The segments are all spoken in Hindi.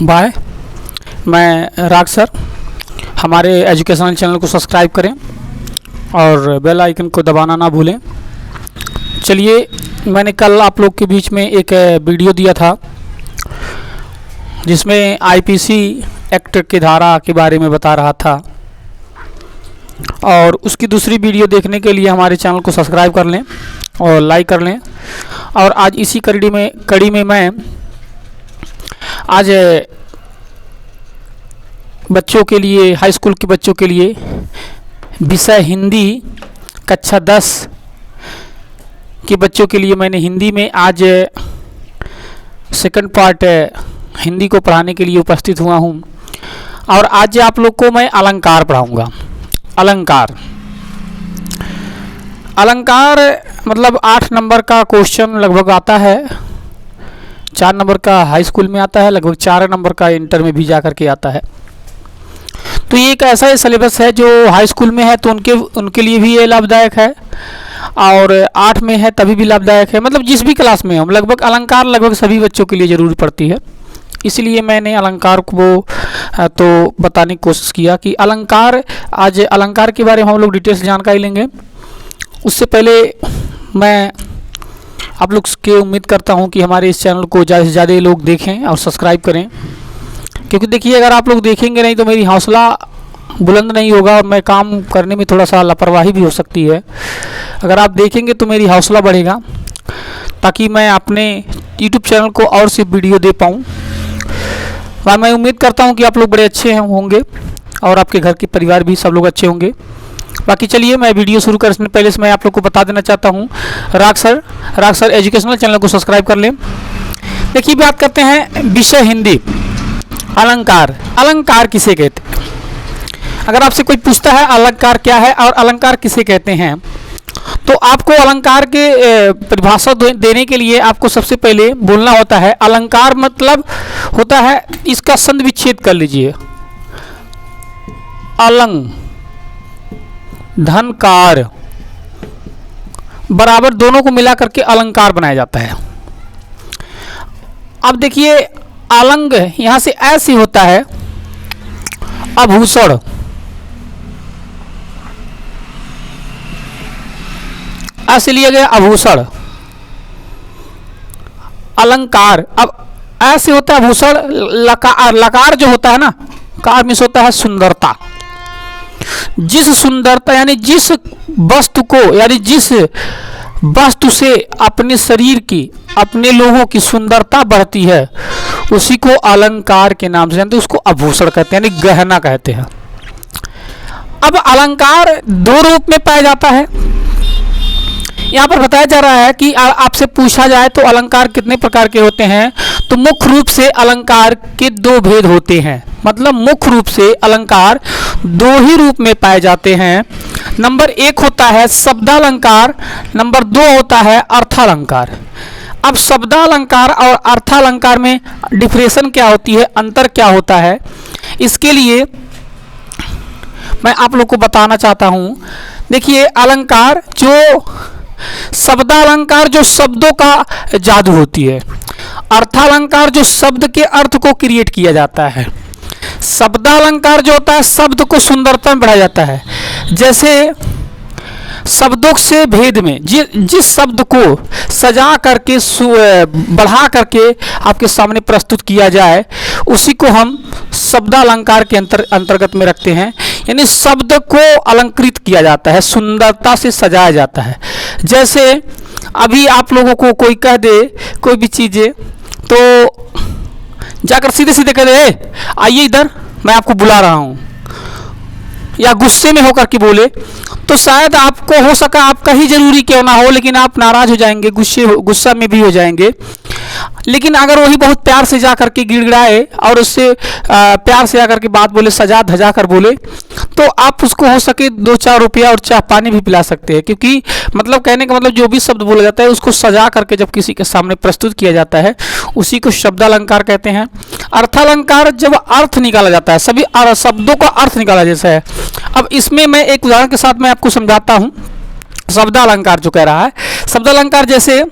बाय। मैं राग सर। हमारे एजुकेशनल चैनल को सब्सक्राइब करें और बेल आइकन को दबाना ना भूलें। चलिए, मैंने कल आप लोग के बीच में एक वीडियो दिया था जिसमें आईपीसी एक्ट की धारा के बारे में बता रहा था, और उसकी दूसरी वीडियो देखने के लिए हमारे चैनल को सब्सक्राइब कर लें और लाइक कर लें। और आज इसी कड़ी में मैं आज बच्चों के लिए, हाई स्कूल के बच्चों के लिए विषय हिंदी कक्षा 10 के बच्चों के लिए मैंने हिंदी में आज सेकंड पार्ट हिंदी को पढ़ाने के लिए उपस्थित हुआ हूँ। और आज आप लोग को मैं अलंकार पढ़ाऊँगा। अलंकार मतलब 8 नंबर का क्वेश्चन लगभग आता है, 4 नंबर का हाई स्कूल में आता है, लगभग 4 नंबर का इंटर में भी जा करके आता है। तो ये एक ऐसा सिलेबस है जो हाई स्कूल में है तो उनके लिए भी ये लाभदायक है, और 8 में है तभी भी लाभदायक है। मतलब जिस भी क्लास में हम लगभग अलंकार लगभग सभी बच्चों के लिए ज़रूरी पड़ती है। इसलिए मैंने अलंकार को तो बताने की कोशिश किया कि आज अलंकार के बारे में हम लोग डिटेल्स जानकारी लेंगे। उससे पहले मैं आप लोग के उम्मीद करता हूं कि हमारे इस चैनल को ज़्यादा से ज़्यादा लोग देखें और सब्सक्राइब करें, क्योंकि देखिए अगर आप लोग देखेंगे नहीं तो मेरी हौसला बुलंद नहीं होगा और मैं काम करने में थोड़ा सा लापरवाही भी हो सकती है। अगर आप देखेंगे तो मेरी हौसला बढ़ेगा, ताकि मैं अपने YouTube चैनल को और से वीडियो दे पाऊँ। और मैं उम्मीद करता हूँ कि आप लोग बड़े अच्छे होंगे और आपके घर के परिवार भी सब लोग अच्छे होंगे। बाकी चलिए, मैं वीडियो शुरू करने से पहले मैं आप लोग को बता देना चाहता हूँ, राग सर एजुकेशनल चैनल को सब्सक्राइब कर लें। देखिए, बात करते हैं विषय हिंदी अलंकार किसे कहते हैं। अगर आपसे कोई पूछता है अलंकार क्या है और अलंकार किसे कहते हैं, तो आपको अलंकार के परिभाषा देने के लिए आपको सबसे पहले बोलना होता है अलंकार मतलब होता है, इसका संधि विच्छेद कर लीजिए, धनकार बराबर दोनों को मिला करके अलंकार बनाया जाता है। अब देखिए, अलंग यहां से ऐसे होता है, आभूषण ऐसे लिया गया आभूषण, अलंकार अब ऐसे होता है आभूषण। लकार जो होता है ना, कार में होता है सुंदरता। जिस सुंदरता यानी जिस वस्तु को, यानी जिस वस्तु से अपने शरीर की, अपने लोगों की सुंदरता बढ़ती है, उसी को अलंकार के नाम से जानते हैं, उसको आभूषण कहते हैं, यानी गहना कहते हैं। अब अलंकार 2 रूप में पाया जाता है। यहाँ पर बताया जा रहा है कि आपसे पूछा जाए तो अलंकार कितने प्रकार के होते हैं, तो मुख्य रूप से अलंकार के 2 भेद होते हैं। मतलब मुख्य रूप से अलंकार 2 ही रूप में पाए जाते हैं। नंबर 1 होता है शब्दालंकार, नंबर 2 होता है अर्थालंकार। अब शब्दालंकार और अर्थालंकार में डिफरेंशन क्या होती है, अंतर क्या होता है, इसके लिए मैं आप लोग को बताना चाहता हूँ। देखिए, अलंकार जो शब्दालंकार जो शब्दों का जादू होती है, अर्थालंकार जो शब्द के अर्थ को क्रिएट किया जाता है। शब्दालंकार जो होता है शब्द को सुंदरता में बढ़ाया जाता है। जैसे शब्दों से भेद में जिस शब्द को सजा करके बढ़ा करके आपके सामने प्रस्तुत किया जाए, उसी को हम शब्दालंकार के अंतर्गत में रखते हैं। यानी शब्द को अलंकृत किया जाता है, सुंदरता से सजाया जाता है। जैसे अभी आप लोगों को कोई कह दे कोई भी चीज़ें, तो जाकर सीधे सीधे कह दे, आइए इधर मैं आपको बुला रहा हूँ, या गुस्से में होकर के बोले, तो शायद आपको हो सका आपका ही जरूरी क्यों ना हो, लेकिन आप नाराज हो जाएंगे, गुस्सा में भी हो जाएंगे। लेकिन अगर वही बहुत प्यार से जा करके गिड़गिड़ाए और उससे प्यार से आकर के बात बोले, सजा धजा कर बोले, तो आप उसको हो सके 2-4 रुपया और चाय पानी भी पिला सकते हैं। क्योंकि मतलब कहने का मतलब जो भी शब्द बोला जाता है उसको सजा करके जब किसी के सामने प्रस्तुत किया जाता है, उसी को शब्दालंकार कहते हैं। अर्थालंकार जब अर्थ निकाला जाता है, सभी शब्दों का अर्थ निकाला जैसा है। अब इसमें मैं एक उदाहरण के साथ मैं आपको समझाता हूँ। शब्दालंकार जो कह रहा है, शब्दालंकार जैसे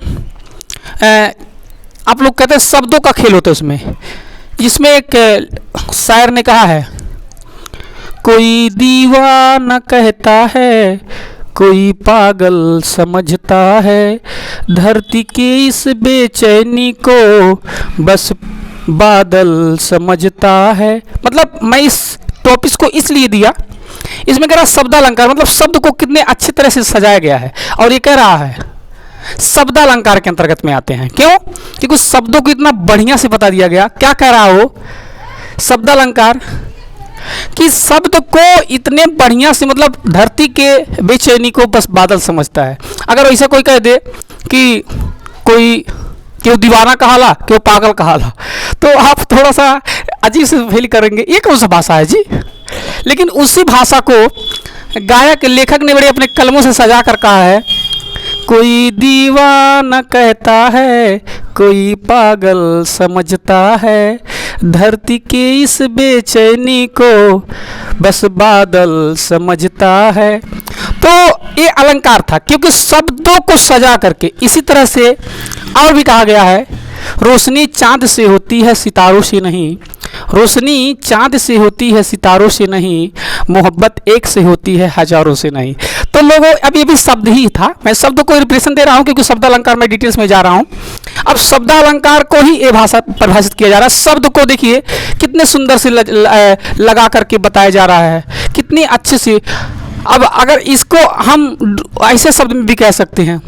आप लोग कहते हैं शब्दों का खेल होता है उसमें। जिसमें एक शायर ने कहा है, कोई दीवाना कहता है, कोई पागल समझता है, धरती के इस बेचैनी को बस बादल समझता है। मतलब मैं इस टॉपिक को इसलिए दिया, इसमें कह रहा शब्दालंकार, मतलब शब्द को कितने अच्छी तरह से सजाया गया है। और ये कह रहा है शब्दालंकार के अंतर्गत में आते हैं। क्यों? क्योंकि शब्दों को इतना बढ़िया से बता दिया गया। क्या कह रहा हो शब्दालंकार, कि शब्द को इतने बढ़िया से, मतलब धरती के बेचैनी को बस बादल समझता है। अगर ऐसा कोई कह दे कि कोई क्यों दीवाना कहाला, क्यों पागल कहाला, तो आप थोड़ा सा अजीब से फील करेंगे, ये कौन सा भाषा है जी। लेकिन उसी भाषा को गायक लेखक ने बड़े अपने कलमों से सजा कर कहा है, कोई दीवाना कहता है, कोई पागल समझता है, धरती के इस बेचैनी को बस बादल समझता है। तो ये अलंकार था, क्योंकि शब्दों को सजा करके। इसी तरह से और भी कहा गया है, रोशनी चांद से होती है सितारों से नहीं, रोशनी चांद से होती है सितारों से नहीं, मोहब्बत एक से होती है हजारों से नहीं। तो लोगों, अब ये भी शब्द ही था, मैं शब्द को रिप्रेजेंट दे रहा हूँ क्योंकि शब्दालंकार में डिटेल्स में जा रहा हूँ। अब शब्दालंकार को ही ये भाषा परिभाषित किया जा रहा है। शब्द को देखिए कितने सुंदर से लगा करके बताया जा रहा है, कितनी अच्छे से। अब अगर इसको हम ऐसे शब्द में भी कह सकते हैं,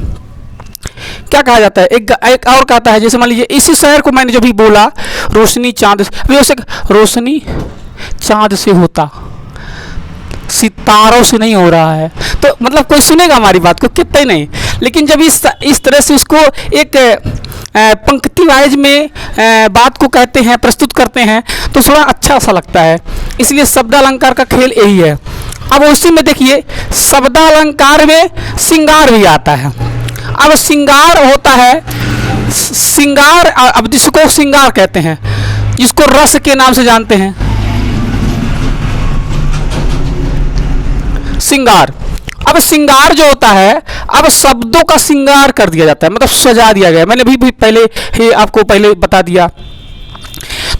क्या कहा जाता है, एक और कहता है, जैसे मान लीजिए इसी शहर को मैंने जो भी बोला, रोशनी चांद से, रोशनी चांद से होता, सितारों से नहीं हो रहा है। तो मतलब कोई सुनेगा हमारी बात को, कितना ही नहीं। लेकिन जब इस तरह से उसको एक पंक्ति वाइज में बात को कहते हैं, प्रस्तुत करते हैं, तो थोड़ा अच्छा सा लगता है। इसलिए शब्दालंकार का खेल यही है। अब उसी में देखिए शब्दालंकार में श्रृंगार भी आता है। अब श्रृंगार होता है, श्रृंगार, अब जिसको श्रृंगार कहते हैं, जिसको रस के नाम से जानते हैं, श्रृंगार। अब श्रृंगार जो होता है, अब शब्दों का श्रृंगार कर दिया जाता है, मतलब सजा दिया गया। मैंने भी पहले ही आपको पहले बता दिया।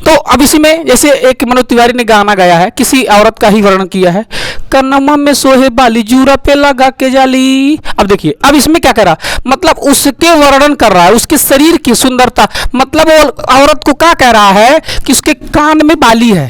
तो अब इसी में जैसे एक मनोज तिवारी ने गाना गाया है, किसी औरत का ही वर्णन किया है, कनमा में सोहे बाली जूरा पे लगा के जाली। अब देखिए, अब इसमें क्या कर रहा, मतलब उसके वर्णन कर रहा है, उसके शरीर की सुंदरता। मतलब वो औरत को क्या कह रहा है कि उसके कान में बाली है,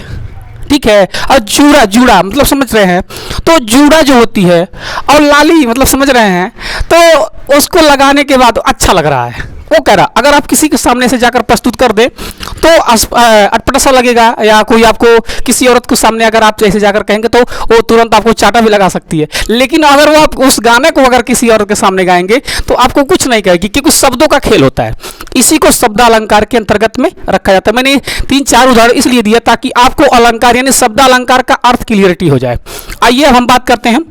ठीक है, और जूड़ा, जूड़ा मतलब समझ रहे हैं, तो जूड़ा जो होती है और लाली मतलब समझ रहे हैं, तो उसको लगाने के बाद अच्छा लग रहा है। वो कह रहा, अगर आप किसी के सामने से जाकर प्रस्तुत कर दे तो अटपटा सा लगेगा, या कोई आपको किसी औरत के सामने अगर आप जैसे जाकर कहेंगे तो वो तुरंत आपको चाटा भी लगा सकती है। लेकिन अगर वो आप उस गाने को अगर किसी औरत के सामने गाएंगे तो आपको कुछ नहीं कहेगी, क्योंकि शब्दों का खेल होता है। इसी को शब्दालंकार के अंतर्गत में रखा जाता है। मैंने 3-4 उदाहरण इसलिए दिया ताकि आपको अलंकार यानी शब्दालंकार का अर्थ क्लियरिटी हो जाए। आइए अब हम बात करते हैं।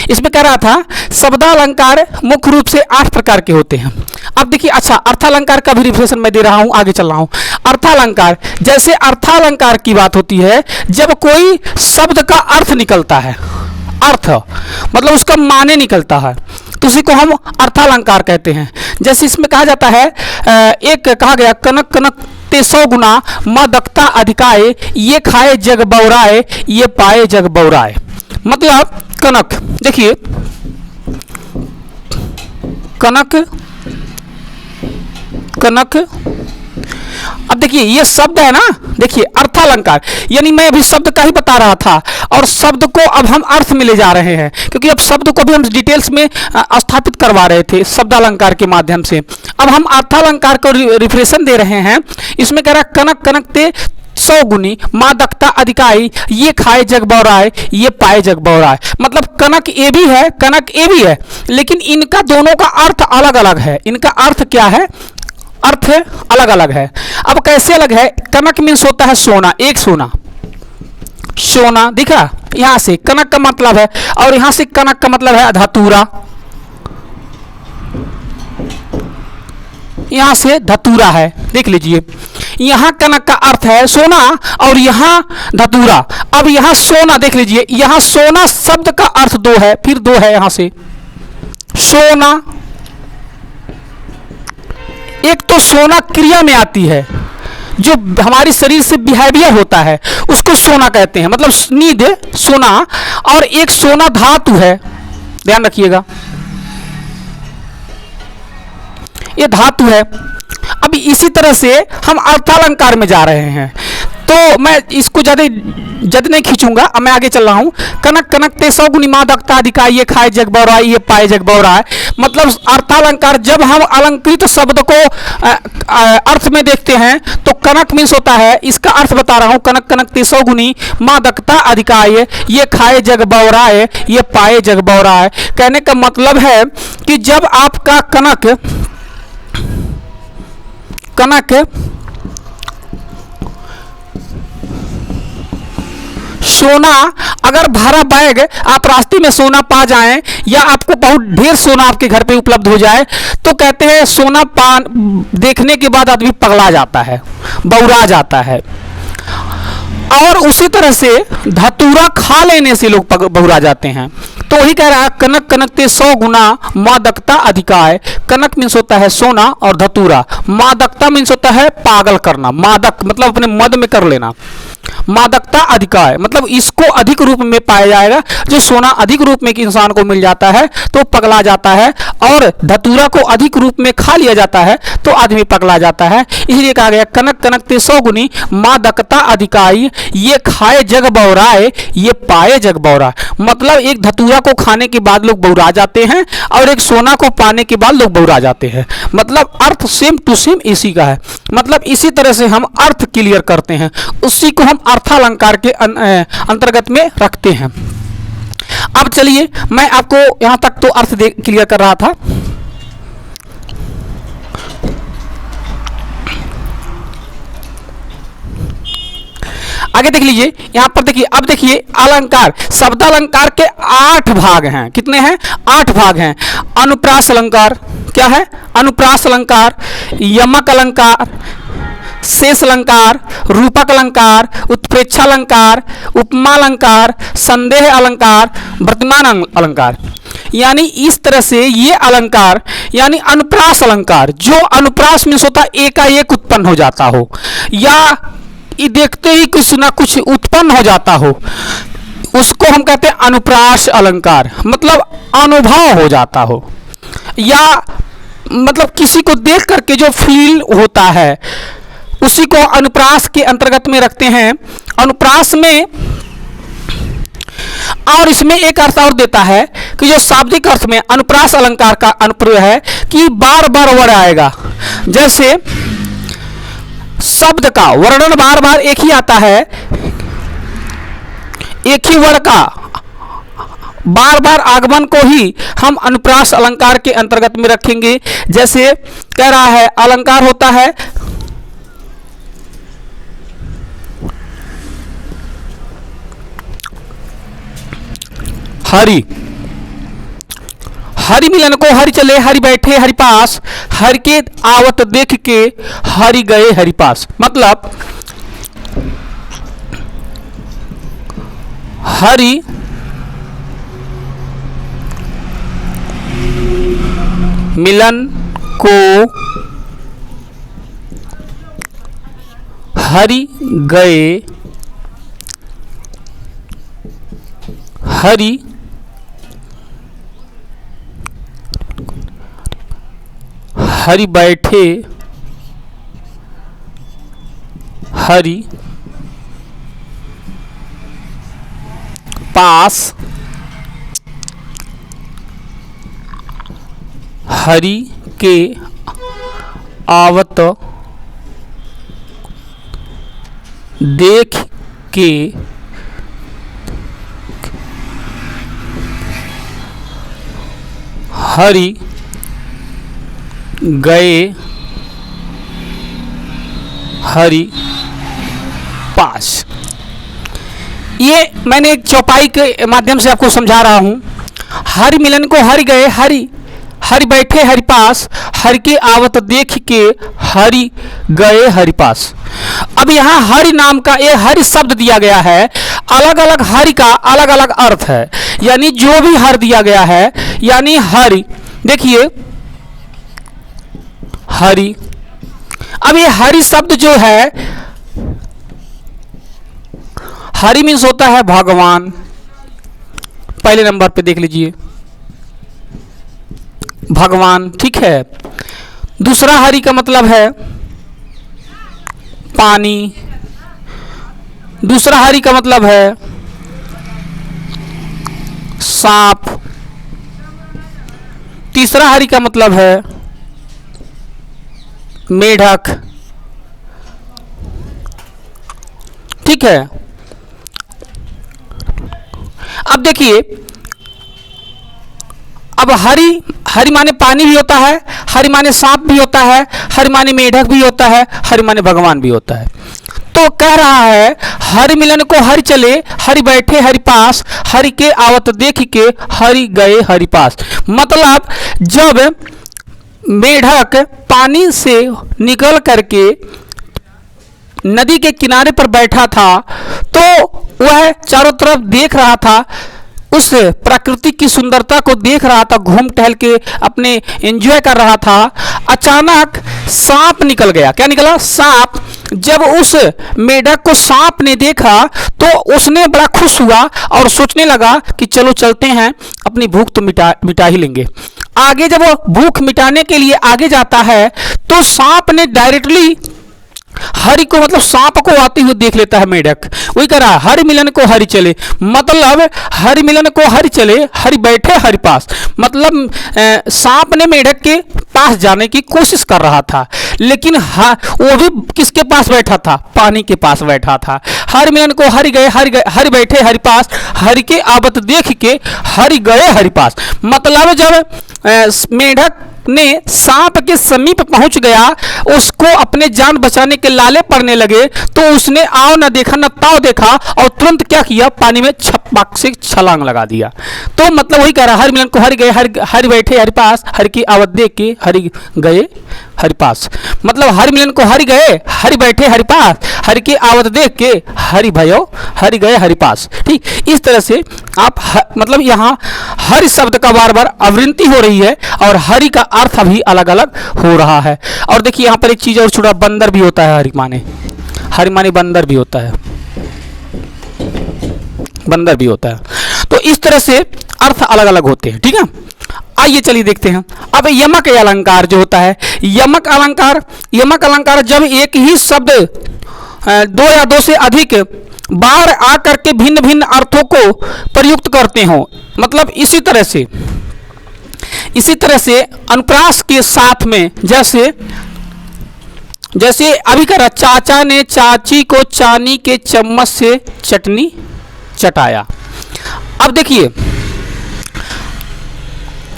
इसमें कह रहा था शब्दालंकार मुख्य रूप से 8 प्रकार के होते हैं। अब देखिए, अच्छा, अर्थालंकार का भी रिफ्रेशन मैं दे रहा हूं, आगे चल रहा हूं। अर्थालंकार, जैसे अर्थालंकार की बात होती है जब कोई शब्द का अर्थ निकलता है, अर्थ मतलब उसका माने निकलता है, तो उसी को हम अर्थालंकार कहते हैं। जैसे इसमें कहा जाता है, एक कहा गया, कनक कनक ते 100 गुना मदकता अधिकाए, ये खाए जग बौराए, ये पाए जग बौराए। मतलब कनक, देखिए कनक कनक, अब देखिए ये शब्द है ना, देखिए अर्थालंकार, यानी मैं अभी शब्द का ही बता रहा था और शब्द को अब हम अर्थ में ले जा रहे हैं, क्योंकि अब शब्द को भी हम डिटेल्स में स्थापित करवा रहे थे शब्दालंकार के माध्यम से। अब हम अर्थालंकार को रिफ्रेशन दे रहे हैं। इसमें कह रहा कनक कनक ते 100 गुनी मादकता अधिकाई, ये खाए जग बौराए, ये पाए जग बौराए। मतलब कनक ये भी है, कनक ये भी है, लेकिन इनका दोनों का अर्थ अलग अलग है। इनका अर्थ क्या है, अर्थ अलग अलग है। अब कैसे अलग है, कनक मीन्स होता है सोना, एक सोना, सोना दिखा, यहां से कनक का मतलब है, और यहां से कनक का मतलब है धतूरा, यहां से धतूरा है, देख लीजिए। यहां कनक का अर्थ है सोना और यहां धतूरा। अब यहां सोना देख लीजिए, यहां सोना शब्द का अर्थ 2 है, फिर 2 है यहां से सोना। एक तो सोना क्रिया में आती है, जो हमारी शरीर से बिहेवियर होता है उसको सोना कहते हैं, मतलब नींद सोना। और एक सोना धातु है, ध्यान रखिएगा, ये धातु है। अभी इसी तरह से हम अर्थालंकार में जा रहे हैं, तो मैं इसको ज्यादा नहीं खींचूंगा, अब मैं आगे चल रहा हूं। कनक कनकते सौ गुनी मादकता अधिका, ये खाए जग बौरा, ये पाए जग बौरा है। मतलब अर्थालंकार, जब हम अलंकृत शब्द को अर्थ में देखते हैं तो कनक मीन्स होता है, इसका अर्थ बता रहा हूं, कनक कनकते सौ गुनी मादकता अधिकाय, ये खाए जग बौराए, ये पाए जग बौराए। कहने का मतलब है कि जब आपका कनक सोना, अगर भरा बैग आप रास्ते में सोना पा जाएं या आपको बहुत ढेर सोना आपके घर पे उपलब्ध हो जाए, तो कहते हैं सोना पान देखने के बाद आदमी पगला जाता है, बौरा जाता है। और उसी तरह से धतूरा खा लेने से लोग बहुरा जाते हैं। तो वही कह रहा है, कनक कनकते 100 गुना मादकता अधिकाय। कनक मीन्स होता है सोना और धतूरा, मादकता मीन्स होता है पागल करना, मादक मतलब अपने मद में कर लेना। मादकता अधिकाय मतलब इसको अधिक रूप में पाया जाएगा, जो सोना अधिक रूप में इंसान को मिल जाता है तो पगला जाता है, और धतूरा को अधिक रूप में खा लिया जाता है तो आदमी पगला जाता है। इसलिए कहा गया कनक कनकते 100 गुनी मादकता अधिकाई, ये खाए जग बौराए, ये पाए जग बौरा। मतलब एक धतूरा को खाने के बाद लोग बौरा जाते हैं और एक सोना को पाने के बाद लोग बौरा जाते हैं। मतलब अर्थ सेम टू सेम इसी का है। मतलब इसी तरह से हम अर्थ क्लियर करते हैं, उसी को हम अर्थालंकार के अंतर्गत में रखते हैं। अब चलिए, मैं आपको यहां तक तो अर्थ क्लियर कर रहा था। आगे देख लीजिए, यहां पर देखिए, अब देखिए अलंकार, शब्द अलंकार के 8 भाग हैं। कितने हैं? 8 भाग हैं। अनुप्रास अलंकार क्या है? अनुप्रास अलंकार, यमक अलंकार, शेष अलंकार, रूपक अलंकार, उत्प्रेक्षा अलंकार, उपमा अलंकार, संदेह अलंकार, वर्तमान अलंकार। यानी इस तरह से ये अलंकार, यानी अनुप्रास अलंकार, जो अनुप्रास में होता एकाएक उत्पन्न हो जाता हो या देखते ही कुछ ना कुछ उत्पन्न हो जाता हो, उसको हम कहते हैं अनुप्रास अलंकार। मतलब अनुभव हो जाता हो, या मतलब किसी को देख करके जो फील होता है, उसी को अनुप्रास के अंतर्गत में रखते हैं। अनुप्रास में, और इसमें एक अर्थ और देता है कि जो शाब्दिक अर्थ में अनुप्रास अलंकार का अनुप्रयोग है कि बार बार वर्ड आएगा। जैसे शब्द का वर्णन बार बार एक ही आता है, एक ही वर्ड का बार बार आगमन को ही हम अनुप्रास अलंकार के अंतर्गत में रखेंगे। जैसे कह रहा है, अलंकार होता है हरि, हरि मिलन को हरि चले, हरि बैठे हरि पास, हरि के आवत देख के हरि गए हरि पास। मतलब हरि मिलन को हरि गए हरि हरि बैठे हरि पास, हरि के आवत देख के हरि गए हरि पास। ये मैंने एक चौपाई के माध्यम से आपको समझा रहा हूं। हरि मिलन को हरि गए हरि, हरि बैठे हरि पास, हरि की आवत देख के हरि गए हरि पास। अब यहाँ हरि नाम का एक हरि शब्द दिया गया है, अलग अलग हरि का अलग अलग अर्थ है। यानी जो भी हर दिया गया है, यानी हरि, देखिए हरि, अब ये हरि शब्द जो है, हरि मीन्स होता है भगवान, पहले नंबर पे देख लीजिए भगवान, ठीक है। दूसरा हरि का मतलब है पानी, दूसरा हरि का मतलब है सांप, तीसरा हरि का मतलब है मेढक, ठीक है। अब देखिए, अब हरि, हरि माने पानी भी होता है, हरि माने सांप भी होता है, हरि माने मेढक भी होता है, हरि माने भगवान भी होता है। तो कह रहा है हरि मिलन को हरि चले, हरि बैठे हरि पास, हरि के आवत देख के हरि गए हरि पास। मतलब जब मेढक पानी से निकल करके नदी के किनारे पर बैठा था तो वह चारों तरफ देख रहा था, उस प्रकृति की सुंदरता को देख रहा था, घूम टहल के अपने एंजॉय कर रहा था। अचानक सांप निकल गया। क्या निकला? सांप। जब उस मेढक को सांप ने देखा तो उसने बड़ा खुश हुआ और सोचने लगा कि चलो चलते हैं, अपनी भूख तो मिटा ही लेंगे। आगे जब वो भूख मिटाने के लिए आगे जाता है तो सांप ने डायरेक्टली हरि को, मतलब सांप को आते हुए देख लेता है मेढक। वही कह रहा है हरि मिलन को हरि चले, मतलब हरि मिलन को हरि चले, हरि बैठे हरि पास। मतलब सांप ने मेढक के पास जाने की कोशिश कर रहा था, लेकिन वो भी किसके पास बैठा था? पानी के पास बैठा था। हरि मिलन को हरि गए, हरि बैठे हरि पास, हरि के आवत देख के हरि गए हरि पास। मतलब जब मेढक ने सांप के समीप पहुंच गया, उसको अपने जान बचाने के लाले पड़ने लगे, तो उसने आओ न देखा न ताव देखा और तुरंत क्या किया? पानी में छपाक से छलांग लगा दिया। तो मतलब वही कह रहा है हरि मिलन को हरि गए, हरि बैठे हरि पास, हरि की आवत देख के हरि गए हरि पास। मतलब हरि मिलन को हरि गए, हरि बैठे हरि पास, हरि की आवत देख के हरि भयो हरि गए हरि पास। ठीक, इस तरह से आप मतलब यहाँ हरि शब्द का बार बार आवृत्ति हो रही है और हरि का अर्थ भी अलग अलग हो रहा है। और देखिए यहाँ पर एक चीज और छोटा, बंदर भी होता है, हरि माने बंदर भी होता है, बंदर भी होता है। तो इस तरह से अर्थ अलग अलग होते हैं। ठीक है, आइए चलिए देखते हैं। अब यमक अलंकार जो होता है, यमक अलंकार जब एक ही शब्द दो या दो से अधिक बार आकर के भिन्न भिन्न अर्थों को प्रयुक्त करते हो। मतलब इसी तरह से अनुप्रास के साथ में, जैसे अभी कह रहा, चाचा ने चाची को चानी के चम्मच से चटनी चटाया। अब देखिए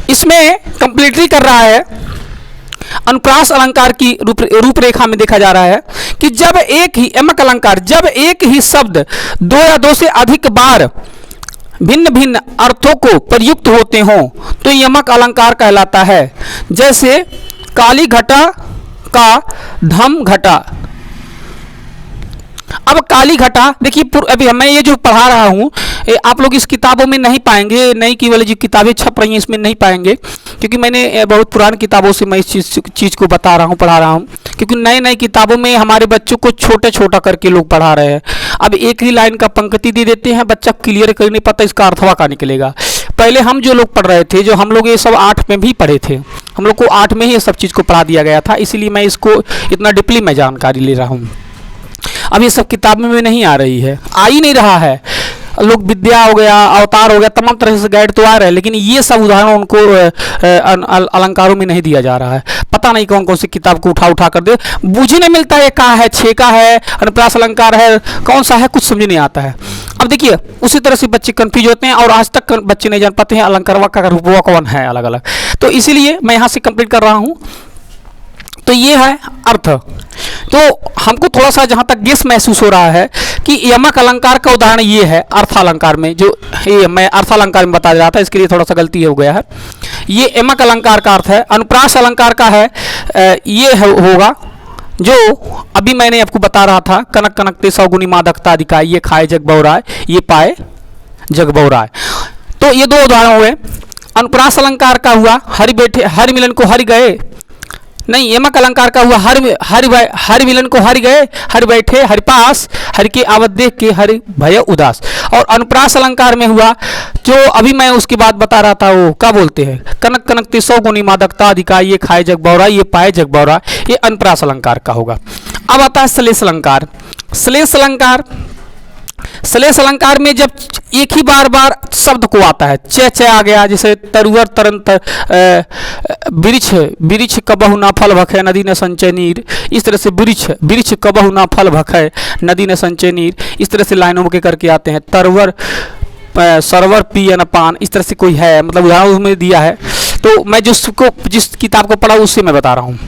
इसमें कंप्लीटली कर रहा है, अनुप्रास अलंकार की रूपरेखा में देखा जा रहा है कि जब एक ही यमक अलंकार, जब एक ही शब्द दो या दो से अधिक बार भिन्न भिन्न अर्थों को प्रयुक्त होते हों तो यमक अलंकार कहलाता है। जैसे काली घटा का धम घटा। अब काली घटा देखिए, अभी मैं ये जो पढ़ा रहा हूँ आप लोग इस किताबों में नहीं पाएंगे, नई की वाली जो किताबें छप रही हैं इसमें नहीं पाएंगे, क्योंकि मैंने बहुत पुरानी किताबों से मैं इस चीज़ को बता रहा हूँ, पढ़ा रहा हूँ। क्योंकि नई किताबों में हमारे बच्चों को छोटा करके लोग पढ़ा रहे हैं। अब एक ही लाइन का पंक्ति दे देते हैं, बच्चा क्लियर कर नहीं पाता इसका अर्थवा का निकलेगा। पहले हम जो लोग पढ़ रहे थे, जो हम लोग ये सब 8 में भी पढ़े थे, हम लोग को 8 में ही ये सब चीज़ को पढ़ा दिया गया था, इसीलिए मैं इसको इतना डीपली मैं जानकारी ले रहा हूँ। अब ये सब किताब में नहीं आ रही है, आ ही नहीं रहा है। लोग विद्या हो गया, अवतार हो गया, तमाम तरह से गाइड तो आ रहे हैं, लेकिन ये सब उदाहरण उनको अलंकारों में नहीं दिया जा रहा है। पता नहीं कौन कौन सी किताब को उठा कर दे, बूझ ही नहीं मिलता है, कहाँ है, छेका है, अनुप्रास अलंकार है, कौन सा है, कुछ समझ नहीं आता है। अब देखिए उसी तरह से बच्चे कंफ्यूज होते हैं और आज तक बच्चे नहीं जान पाते हैं अलंकारवा का रूपवा कौन है अलग अलग। तो इसीलिए मैं यहाँ से कंप्लीट कर रहा हूँ। तो ये है अर्थ। तो हमको थोड़ा सा जहाँ तक गेस महसूस हो रहा है कि यमक अलंकार का उदाहरण ये है अर्थ अलंकार में, जो ये मैं अर्थ अलंकार में बता रहा था, इसके लिए थोड़ा सा गलती हो गया है। ये यमक अलंकार का अर्थ है। अनुप्रास अलंकार का है ये होगा जो अभी मैंने आपको बता रहा था, कनक कनकते सौगुनी मादकता अधिकाय, ये खाए जग बहुराय, ये पाए जग बहुराय। तो ये 2 उदाहरण हुए। अनुप्रास अलंकार का हुआ हरि बैठे हरि मिलन को हरि गए, नहीं, यमक अलंकार का हुआ हर विलन को हर गए, हर बैठे, हर पास, हर की आवत देख के हर भय उदास। और अनुप्रास अलंकार में हुआ जो अभी मैं उसकी बात बता रहा था, वो क्या बोलते हैं, कनक कनक 100 गुनी मादकता अधिका, ये खाए जग बौरा, ये पाए जग बौरा, ये अनुप्रास अलंकार का होगा। अब आता है श्लेष अलंकार। श्लेष अलंकार, श्लेष अलंकार में जब एक ही बार बार शब्द को आता है, च आ गया, जैसे तरुवर तरन वृक्ष, वृक्ष कबहु ना फल भखे नदी न संचय नीर, इस तरह से वृक्ष कबहु ना फल भखे नदी न संचय नीर, इस तरह से लाइनों के करके आते हैं। तरवर सरवर पियन पान, इस तरह से कोई है, मतलब उदाहरण उसमें दिया है। तो मैं जिस किताब को पढ़ा उससे मैं बता रहा हूँ।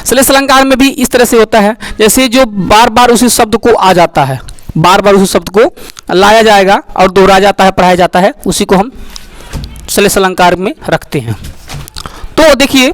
श्लेष अलंकार में भी इस तरह से होता है, जैसे जो बार बार उसी शब्द को आ जाता है, बार बार उस शब्द को लाया जाएगा और दोहराया जाता है, पढ़ाया जाता है, उसी को हम श्लेष अलंकार में रखते हैं। तो देखिए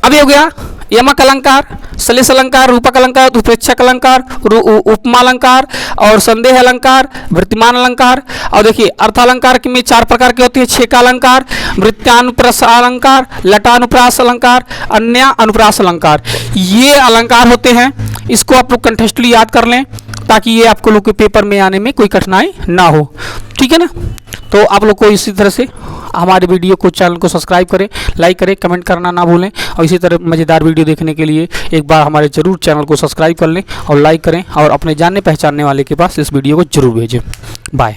अभी हो गया यमक अलंकार, श्लेष अलंकार, रूपक अलंकार, उत्प्रेक्षक अलंकार, उपमा अलंकार और संदेह अलंकार, वृत्तिमान अलंकार। और देखिए अर्थ अलंकार में 4 प्रकार के होते हैं, छेका अलंकार, वृत्तानुप्रास अलंकार, लटानुप्रास अलंकार, अन्य अनुप्रास अलंकार। ये अलंकार होते हैं, इसको आप लोग कंटेस्टली याद कर लें ताकि ये आपको लोग के पेपर में आने में कोई कठिनाई ना हो, ठीक है ना। तो आप लोग को इसी तरह से हमारे वीडियो को, चैनल को सब्सक्राइब करें, लाइक करें, कमेंट करना ना भूलें। और इसी तरह मज़ेदार वीडियो देखने के लिए एक बार हमारे जरूर चैनल को सब्सक्राइब कर लें और लाइक करें, और अपने जानने पहचानने वाले के पास इस वीडियो को जरूर भेजें। बाय।